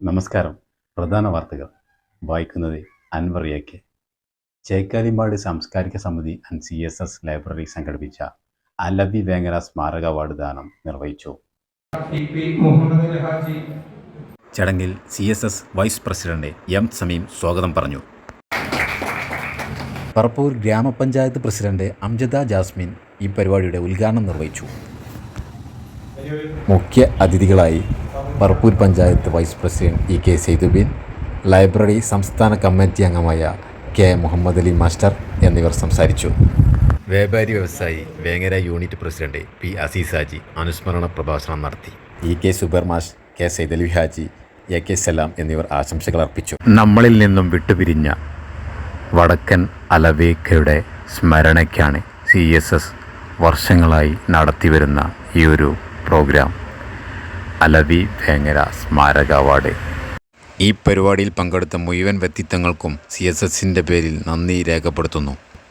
നമസ്കാരം. പ്രധാന വാർത്തകൾ വായിക്കുന്നത് അൻവർ എ കെ. ചേക്കാലിമ്പാട് സാംസ്കാരിക സമിതി ആൻഡ് CSS ലൈബ്രറി സംഘടിപ്പിച്ച അലവി വേങ്ങര സ്മാരക അവാർഡ് ദാനം നിർവഹിച്ചു. ചടങ്ങിൽ CSS vice president M Sameem സ്വാഗതം പറഞ്ഞു. പറപ്പൂർ ഗ്രാമപഞ്ചായത്ത് പ്രസിഡന്റ് അംജദ ജാസ്മിൻ ഈ പരിപാടിയുടെ ഉദ്ഘാടനം നിർവഹിച്ചു. മുഖ്യ അതിഥികളായി Parappur panchayat vice president EK Saithubeen, library സംസ്ഥാന കമ്മിറ്റി അംഗമായ K മുഹമ്മദ് അലി മാസ്റ്റർ എന്നിവർ സംസാരിച്ചു. വ്യാപാരി വ്യവസായി Vengara unit president P Azeez Haji അനുസ്മരണ പ്രഭാഷണം നടത്തി. EK സുബർമാഷ്, K Saidali Haji, AK സലാം എന്നിവർ ആശംസകൾ അർപ്പിച്ചു. നമ്മളിൽ നിന്നും വിട്ടുപിരിഞ്ഞ വടക്കൻ അലവേക്കയുടെ സ്മരണയ്ക്കാണ് CSS വർഷങ്ങളായി നടത്തിവരുന്ന ഈ ഒരു പ്രോഗ്രാം അലവി വേങ്ങര സ്മാരക അവാർഡ്. ഈ പരിപാടിയിൽ പങ്കെടുത്ത മുഴുവൻ വ്യക്തിത്വങ്ങൾക്കും CSSൻ്റെ പേരിൽ നന്ദി രേഖപ്പെടുത്തുന്നു.